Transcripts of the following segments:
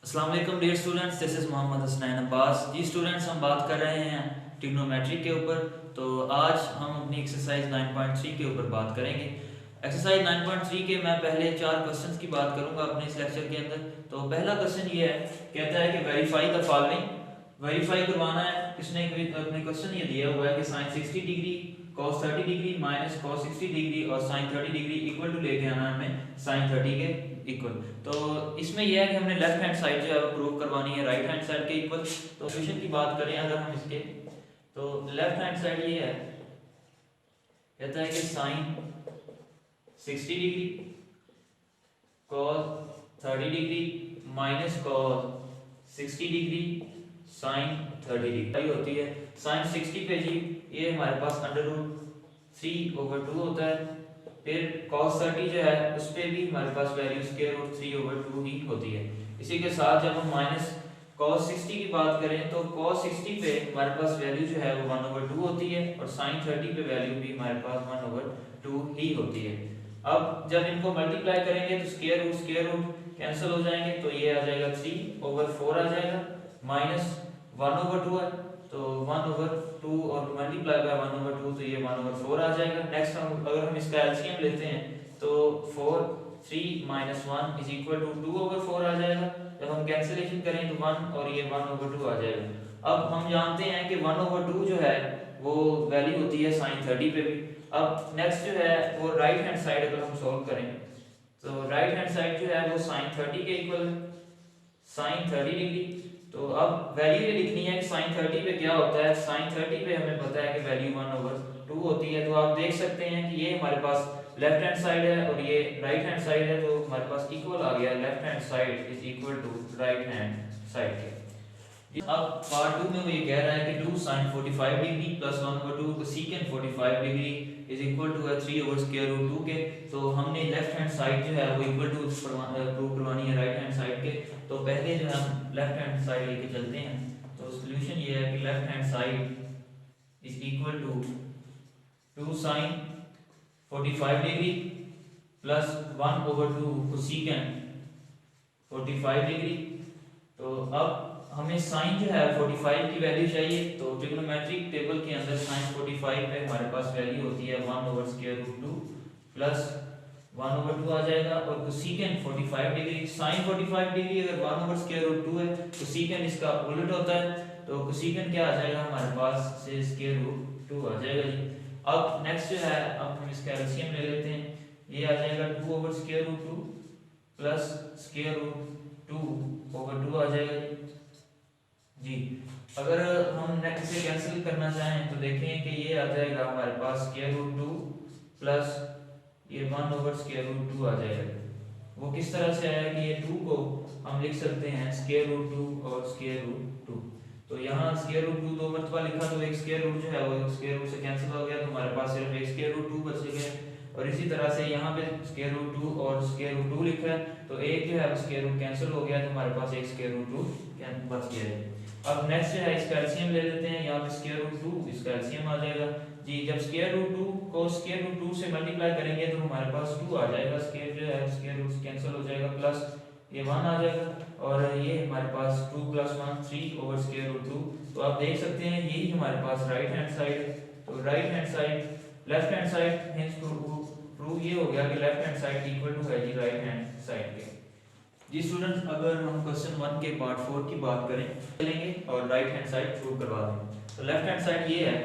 अस्सलाम वालेकुम dear students, this is Mohammad Hasnain Abbas. जी स्टूडेंट्स, हम बात कर रहे हैं ट्रिग्नोमेट्री के ऊपर। तो आज हम अपनी एक्सरसाइज 9.3 के ऊपर बात करेंगे। एक्सरसाइज 9.3 के मैं पहले 4 क्वेश्चंस की बात करूंगा अपने इस लेक्चर के अंदर। तो पहला क्वेश्चन ये है, कहता है कि वेरीफाई द फॉलोइंग। वेरीफाई करवाना है किसने, अपने क्वेश्चन ये दिया हुआ है कि sine 60 degree cos 30 degree minus cos 60 degree और साइन 30 डिग्री इक्वल टू लेके आना है हमें साइन 30 के इक्वल। तो इसमें यह है कि हमने लेफ्ट हैंड साइड जो है वो प्रूव करवानी है राइट हैंड साइड के इक्वल। तो सोल्यूशन की बात करें अगर हम इसके, तो लेफ्ट हैंड साइड ये है, कहता है कि sine 60 degree cos 30 degree minus cos 60 degree sine 30 degree होती है। साइन 60 पे जी ये हमारे पास अंडर रूट 3/2 होता है। फिर cos 30 जो है उस पर भी हमारे पास वैल्यू स्क्वायर रूट 3/2 ही होती है। इसी के साथ जब हम माइनस cos 60 की बात करें तो cos 60 पे हमारे पास वैल्यू जो है वो 1/2 होती है और sin 30 पे वैल्यू भी हमारे पास 1/2 ही होती है। अब जब इनको मल्टीप्लाई करेंगे तो स्क्वायर रूट कैंसिल हो जाएंगे, तो ये आ जाएगा 3/4 आ जाएगा माइनस 1/2 है, तो 1/2 और मल्टीप्लाई बाय 1/2 तो ये 1/4 आ जाएगा। नेक्स्ट हम अगर हम इसका एलसीएम लेते हैं तो 4 3 माइनस 1 इज इक्वल टू 2/4 आ जाएगा। जब हम कैंसिलेशन करें तो 1 और ये 1/2 आ जाएगा। अब हम जानते हैं कि 1/2 जो है वो वैल्यू होती है साइन 30 पे भी। अब नेक्स्ट जो है वो राइट हैंड साइड अगर हम सॉल्व करें तो राइट हैंड साइड जो है वो साइन 30 के इक्वल साइन 30 डिग्री। तो अब वैल्यू ये लिखनी है कि साइन 30 पे क्या होता है। साइन 30 पे हमें पता है कि वैल्यू 1/2 होती है। तो आप देख सकते हैं कि ये हमारे पास लेफ्ट हैंड साइड है और ये राइट हैंड साइड है, तो हमारे पास इक्वल आ गया, left hand side is equal to right hand side के। अब पार्ट 2 में वो ये कह रहा है कि 2 sin 45 degree plus 1/2 cosecant 45 degree is equal to 3/√2 के। तो हमने लेफ्ट हैंड साइड जो है वो इक्वल टू प्रूव करवानी है राइट हैंड साइड के। तो पहले जो है हम लेफ्ट हैंड साइड लेके चलते हैं। तो सॉल्यूशन ये है कि left hand side is equal to 2 sin 45 degree plus 1/2 cosecant 45 degree. तो अब हमें साइन जो है 45 की वैल्यू चाहिए। तो ट्रिग्नोमेट्रिक टेबल के अंदर साइन 45 पे हमारे पास वैल्यू होती है 1/√2 प्लस 1/2 आ जाएगा और कोसेकेंट 45 डिग्री, साइन 45 डिग्री अगर 1/√2 है तो सीकेंट इसका उलट होता है, तो कोसेकेंट क्या आ जाएगा हमारे पास से √2 आ जाएगा जी। अब नेक्स्ट जो है अब हम इसका एलसीएम ले लेते हैं। ये आ जाएगा 2/√2 प्लस √2/2 आ जाएगा जी। अगर हम नेक्स्ट से कैंसिल करना चाहें तो देखें कि ये आ जाएगा हमारे पास √2 प्लस ये 1/√2 आ जाएगा। वो किस तरह से आया कि ये 2 को हम लिख सकते हैं √2 और √2। तो यहाँ √2 दो मरतबा लिखा तो एक स्क्वायर रूट जो है वो स्क्वायर रूट से कैंसिल हो गया, तो हमारे पास सिर्फ एक √2 बच गया। और इसी तरह से यहाँ पे √2 और √2 लिखा है तो एक जो है वो स्क्वायर रूट कैंसिल हो गया, तो हमारे पास एक √2 बच गया है। अब नेक्स्ट जो है इसका एलसीएम ले लेते हैं। यहाँ पे √2 इसका एलसीएम आ जाएगा जी। जब √2 को √2 से मल्टीप्लाई करेंगे तो हमारे पास 2 आ जाएगा, स्क्वायर जो है स्क्वायर रूट कैंसिल हो जाएगा, प्लस ये 1 आ जाएगा और ये हमारे पास 2 + 1 3/√2। तो आप देख सकते हैं यही हमारे पास राइट हैंड साइड है। तो right hand side left hand side means prove ये हो गया कि left hand side equal to है जी राइट हैंड साइड के। जी स्टूडेंट्स, अगर हम क्वेश्चन 1 के पार्ट 4 की बात करें चलेंगे और राइट हैंड साइड प्रूव करवा दें। तो लेफ्ट हैंड साइड ये है,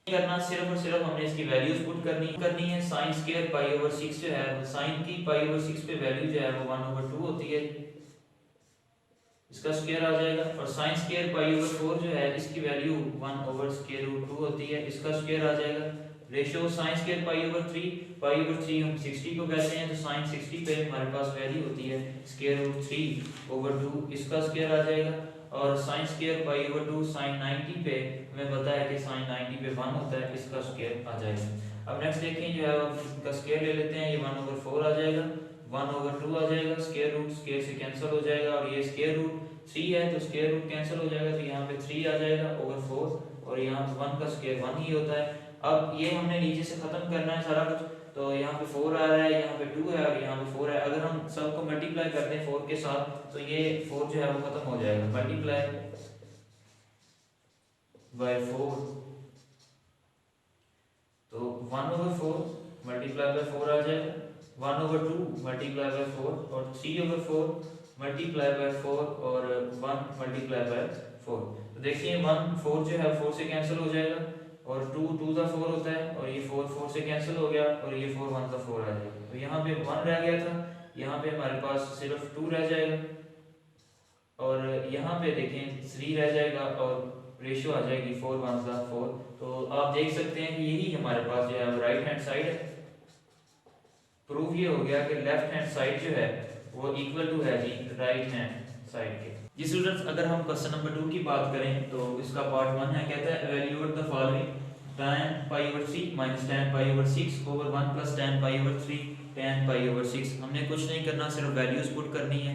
करना सिर्फ और सिर्फ हमने इसकी वैल्यूज पुट करनी है। साइन स्क्वायर π/6 जो है साइन की π/6 पे वैल्यू जो है वो 1/2 होती है, इसका स्क्वायर आ जाएगा। और साइन स्क्वायर π/4 जो है इसकी वैल्यू 1/√2 होती है, इसका स्क्वायर आ जाएगा। रेशियो साइन स्क्वायर π/3 हम 60 को कहते हैं, तो साइन 60 पे हमारे पास वैल्यू होती है √3/2, इसका स्क्वायर आ जाएगा। और साइन स्क्वायर π/2 साइन 90 पे हमें पता है कि साइन 90 पे 1 होता है, इसका स्क्वायर आ जाएगा। अब नेक्स्ट देखें जो है इसका स्क्वायर ले लेते हैं। ये 1/4 आ जाएगा, 1/2 आ जाएगा, स्क्वायर रूट स्क्वायर से कैंसिल हो जाएगा और ये स्क्वायर रूट 3 है तो स्क्वायर रूट कैंसिल हो जाएगा, तो यहाँ पे 3 आ जाएगा ओवर 4 और यहाँ 1 का स्क्वायर 1 ही होता है। अब ये हमने नीचे से खत्म करना है सारा कुछ। तो यहाँ पे 4 आ रहा है, यहाँ पे 2 है और यहाँ पे 4 है। अगर हम सबको मल्टीप्लाई करते हैं 4 के साथ तो ये 4 जो है वो खत्म हो जाएगा। मल्टीप्लाई बाय 4 तो 1/4 मल्टीप्लाई बाय 4 आ जाएगा, 1/2 मल्टीप्लाई बाय 4 और 3/4 मल्टीप्लाई बाय 4 और 1 मल्टीप्लाई बाय 4। तो देखिए 1 4 जो है 4 से कैंसिल हो जाएगा और 2 2 का 4 होता है और ये 4 4 से कैंसिल हो गया और ये 4 1 का 4 आ जाएगा। तो यहाँ पे 1 रह गया था, यहाँ पे हमारे पास सिर्फ 2 रह जाएगा और यहाँ पे देखें 3 रह जाएगा और रेशियो आ जाएगी 4 1 का 4। तो आप देख सकते हैं कि यही हमारे पास जो है राइट हैंड साइड है। प्रूफ ये हो गया कि लेफ्ट हैंड साइड जो है वो इक्वल टू है जी राइट हैंड साइड के। जी स्टूडेंट्स, अगर हम क्वेश्चन नंबर 2 की बात करें तो इसका पार्ट 1 है, कहता है evaluate the following tan π/3 - tan π/6 over 1 plus tan π/3 tan π/6। हमने कुछ नहीं करना, सिर्फ वैल्यूज पुट करनी है।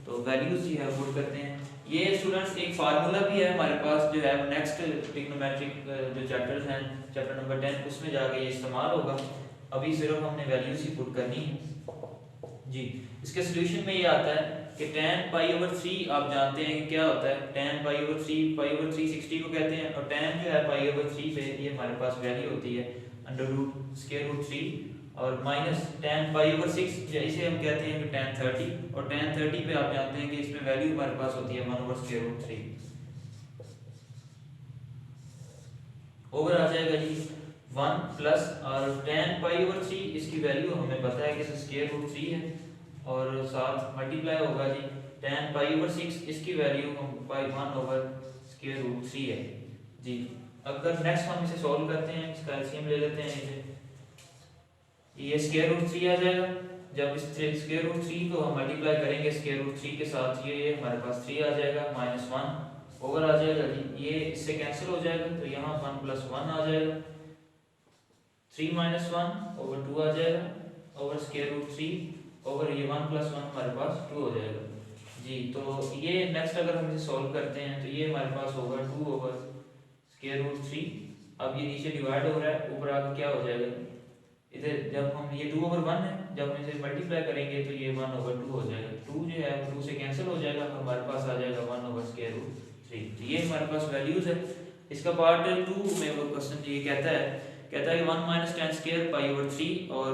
तो वैल्यूज ही है पुट करते हैं। ये स्टूडेंट्स एक फार्मूला भी है हमारे पास जो है नेक्स्ट ट्रिग्नोमेट्रिक जो चैप्टर्स हैं, चैप्टर नंबर 10 उसमें जाके ये इस्तेमाल होगा। अभी सिर्फ हमने वैल्यूज ही पुट करनी है जी। इसके सोल्यूशन में ये आता है कि tan π/3 आप जानते हैं कि क्या होता है। tan π/3 60 को कहते हैं और tan जो है π/3 पे ये हमारे पास वैल्यू होती है √√3 और माइनस tan π/6 इसे हम कहते हैं कि tan 30 और tan 30 पे आप जानते हैं कि इसमें वैल्यू हमारे पास होती है 1/√3 ओवर आ जाएगा जी 1 प्लस और tan π/3 इसकी वैल्यू हमें पता है कि √3 है और साथ मल्टीप्लाई होगा जी tan π/6 इसकी वैल्यू हम 1/√3 है जी। अगर नेक्स्ट हम इसे सॉल्व करते हैं, इसका एलसीएम ले लेते हैं, ये √3 आ जाएगा। जब इस √3 को हम मल्टीप्लाई करेंगे √3 के साथ ये हमारे पास 3 आ जाएगा -1 ओवर आ जाएगा जी। ये इससे कैंसिल हो जाएगा तो यहाँ 1 + 1 आ जाएगा, 3 - 1/2 आ जाएगा ओवर √3 ओवर ये 1 + 1 हमारे पास 2 हो जाएगा जी। तो ये नेक्स्ट अगर हम इसे सॉल्व करते हैं तो ये हमारे पास होगा 2 ओवर √3। अब ये नीचे डिवाइड हो रहा है, ऊपर आकर क्या हो जाएगा इधर, जब हम ये 2/1 है, जब हम इसे मल्टीप्लाई करेंगे तो ये 1/2 हो जाएगा। 2 जो है 2 से कैंसिल हो जाएगा, हमारे पास आ जाएगा 1 ओवर √3। तो ये हमारे पास वैल्यूज है। इसका पार्ट 2 में वो क्वेश्चन ये कहता है कि 1 - tan² π/3 और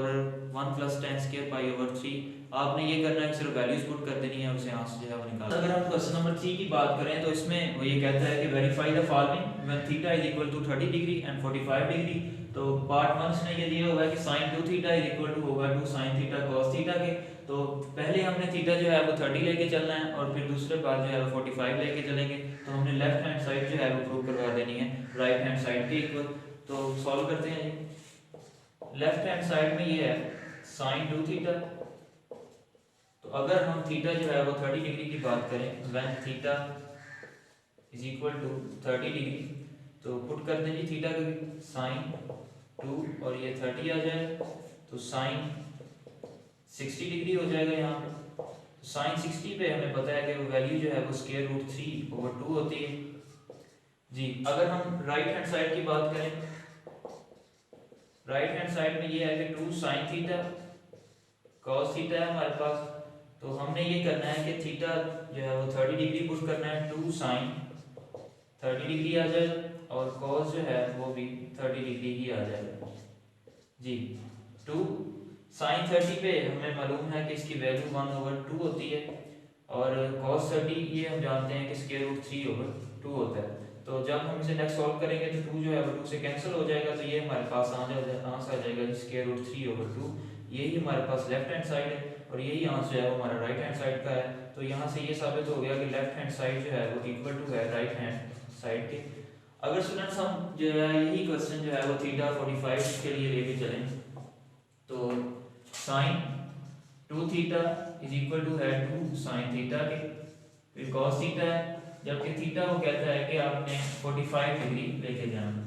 1 + tan² π/3। आपने ये करना है सिर्फ वैल्यूज पुट कर देनी है, उसे यहाँ से जो है वो निकाल। अगर हम क्वेश्चन नंबर 3 की बात करें तो इसमें वो ये कहता है कि verify the following when theta = 30 degree and 45 degree. तो पार्ट 1 इसने ये दिया हुआ है कि sin 2θ = होगा 2 sin θ cos θ के। तो पहले हमने थीटा जो है वो 30 लेके चलना है और फिर दूसरे बार जो है वो 45 लेके चलेंगे। तो हमने लेफ्ट हैंड साइड जो है वो प्रूव करवा देनी है राइट हैंड साइड के इक्वल। तो सॉल्व करते हैं जी। लेफ्ट हैंड साइड में ये है sin 2θ। तो अगर हम थीटा जो है वो 30 डिग्री की बात करें व्हेन थीटा = 30 डिग्री, तो पुट कर दें जी थीटा की sin 2 और ये 30 आ जाएगा तो sin 60 डिग्री हो जाएगा यहाँ पे। तो sin 60 पे हमें पता है कि वो वैल्यू जो है वो √3/2 होती है जी। अगर हम राइट हैंड साइड की बात करें, राइट हैंड साइड में ये है कि 2 sin θ cos θ है हमारे पास। तो हमने ये करना है कि थीटा जो है वो 30 डिग्री पुट करना है, 2 sin 30 डिग्री आ जाएगा और cos जो है वो भी 30 डिग्री ही आ जाएगा जी। 2 sin 30 पे हमें मालूम है कि इसकी वैल्यू 1/2 होती है और cos 30 ये हम जानते हैं कि √3/2 होता है। तो जब हम इसे नेक्स्ट सॉल्व करेंगे तो 2 जो है वो 2 से कैंसिल हो जाएगा तो ये हमारे पास आंसर आ जाएगा √3/2। यही हमारे पास लेफ्ट हैंड साइड है और यही आंसर है वो हमारा राइट हैंड साइड का है। तो यहाँ से ये साबित हो गया कि लेफ्ट हैंड साइड जो है वो इक्वल टू है राइट हैंड साइड के। अगर स्टूडेंट्स हम जो है यही क्वेश्चन जो है वो थीटा 45 के लिए लेके चलें तो sin 2θ है 2 sin θ के, फिर cos θ है, जबकि थीटा वो कहता है कि आपने 45 डिग्री लेके जाना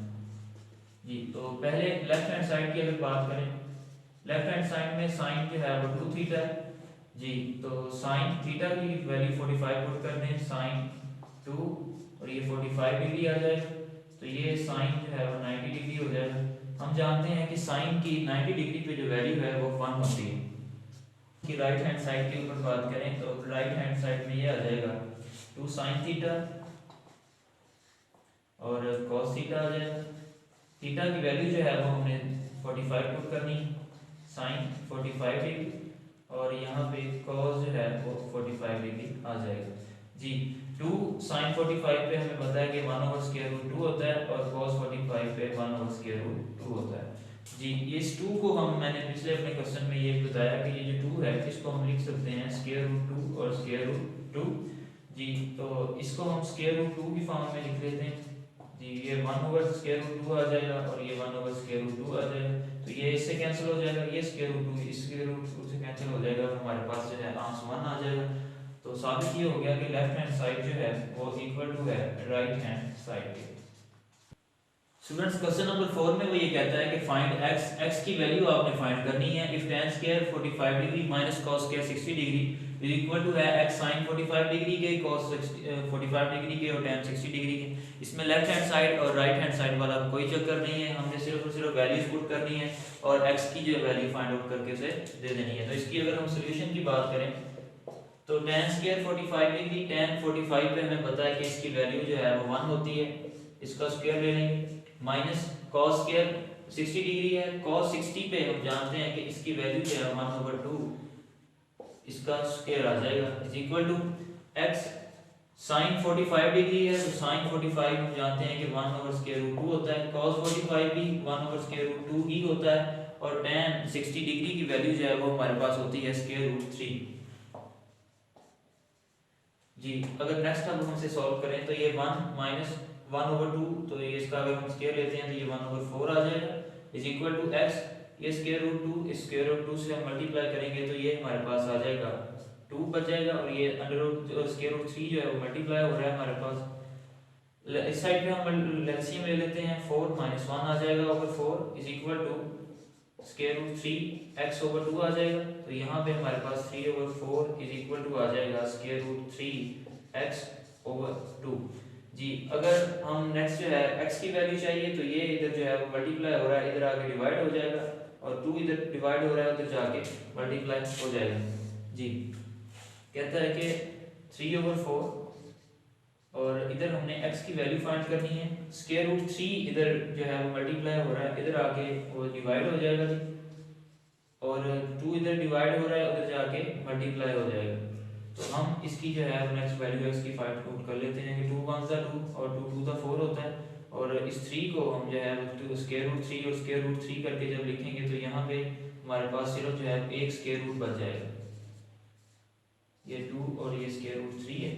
जी। तो पहले लेफ्ट हैंड साइड की अगर बात करें, लेफ्ट हैंड साइड में sin जो है वो 2θ है जी। तो sin थीटा की वैल्यू 45 पुट कर दें, sin 2 और ये 45 डिग्री आ जाएगा तो ये sin जो है वो 90 डिग्री हो जाएगा। हम जानते हैं कि साइन की 90 डिग्री पे जो वैल्यू है वो 1 होती है। कि राइट हैंड साइड के ऊपर बात करें तो राइट हैंड साइड में ये आ जाएगा 2 साइन थीटा और cos थीटा आ जाएगा। थीटा की वैल्यू जो है वो हमने 45 पुट करनी, साइन 45 डिग्री और यहाँ पे cos जो है वो 45 डिग्री आ जाएगा जी। 2 साइन 45 पे हमें पता है कि 1/√2 होता है और cos 45 पे 1/√2 होता है जी। इस 2 को मैंने पिछले अपने क्वेश्चन में ये बताया कि ये जो 2 है इसको हम लिख सकते हैं √2 और √2 जी। तो इसको हम √2 की फॉर्म में लिख लेते हैं जी। ये 1/√2 आ जाएगा और ये 1/√2 आ जाएगा। तो ये इससे कैंसिल हो जाएगा, ये √2 इस √2 से कैंसिल हो जाएगा और हमारे पास जो है आंसर 1 आ जाएगा। तो साबित ये हो गया कि लेफ्ट हैंड साइड जो है वो इक्वल टू है राइट हैंड साइड के। स्टूडेंट्स क्वेश्चन नंबर 4 में वो ये कहता है कि फाइंड x, x की वैल्यू आपने फाइंड करनी है if tan square 45 degree minus cos square 60 degree is equal to है x sin 45 डिग्री के cos 45 डिग्री के और tan 60 डिग्री के। इसमें लेफ्ट हैंड साइड और राइट हैंड साइड वाला कोई चक्कर नहीं है, हमने सिर्फ और सिर्फ वैल्यूज पुट करनी है और x की जो वैल्यू फाइंड आउट करके उसे दे देनी है। तो इसकी अगर हम सॉल्यूशन की बात करें तो tan स्क्वायर 45 डिग्री tan 45 पे हमें पता है कि इसकी वैल्यू जो है वो 1 होती है, इसका स्क्वायर ले लेंगे माइनस cos स्क्वायर 60 डिग्री है, cos 60 पे हम जानते हैं कि इसकी वैल्यू जो है 1/2 इसका स्क्वायर आ जाएगा is equal to x sin 45 degree है तो sin 45 हम जानते हैं कि 1/√2 होता है, cos 45 भी 1/√2 ही होता है और tan 60 डिग्री की वैल्यू जो है वो हमारे पास होती है √3 जी। अगर नेक्स्ट हम इसे सॉल्व करें तो ये 1 माइनस 1/2 तो ये इसका अगर हम स्क्वायर लेते हैं तो ये 1/4 आ जाएगा इज इक्वल टू x ये √2 इस √2 से हम मल्टीप्लाई करेंगे तो ये हमारे पास आ जाएगा 2 बच जाएगा और ये √3 जो है वो मल्टीप्लाई हो रहा है हमारे पास। इस साइड पे हम एलसीएम ले लेते हैं 4 माइनस 1 आ जाएगा over 4 is equal to √3 x/2 आ जाएगा। तो यहाँ पे हमारे पास 3/4 इज इक्वल टू आ जाएगा √3 x/2 जी। अगर हम नेक्स्ट जो है x की वैल्यू चाहिए तो ये इधर जो है वो मल्टीप्लाई हो रहा है, इधर आके डिवाइड हो जाएगा और 2 इधर डिवाइड हो रहा है उधर जाके मल्टीप्लाई हो जाएगा जी। कहता है कि 3/4 और इधर हमने x की वैल्यू फाइंड करनी है, √3 इधर जो है वो मल्टीप्लाई हो रहा है इधर आके वो डिवाइड हो जाएगा जी और 2 इधर डिवाइड हो रहा है उधर जाके मल्टीप्लाई हो जाएगा। तो हम इसकी जो है नेक्स्ट वैल्यू x की फाइंड आउट कर लेते हैं कि 2 1 ज़ा 2 और 2 2 ज़ा 4 होता है और इस 3 को हम जो है √3 और √3 करके जब लिखेंगे तो यहाँ पे हमारे पास सिर्फ जो है एक स्क्वायर रूट बच जाएगा, ये 2 और ये √3 है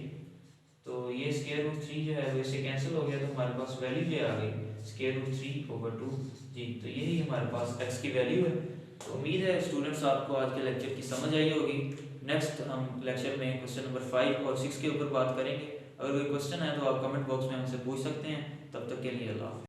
तो ये √3 जो है वो इससे कैंसिल हो गया तो हमारे पास वैल्यू जो आ गई √3/2 जी। तो यही हमारे पास x की वैल्यू है। तो उम्मीद है स्टूडेंट्स आपको आज के लेक्चर की समझ आई होगी। नेक्स्ट हम लेक्चर में क्वेश्चन नंबर 5 और 6 के ऊपर बात करेंगे। अगर कोई क्वेश्चन है तो आप कमेंट बॉक्स में हमसे पूछ सकते हैं। तब तक के लिए अल्लाह।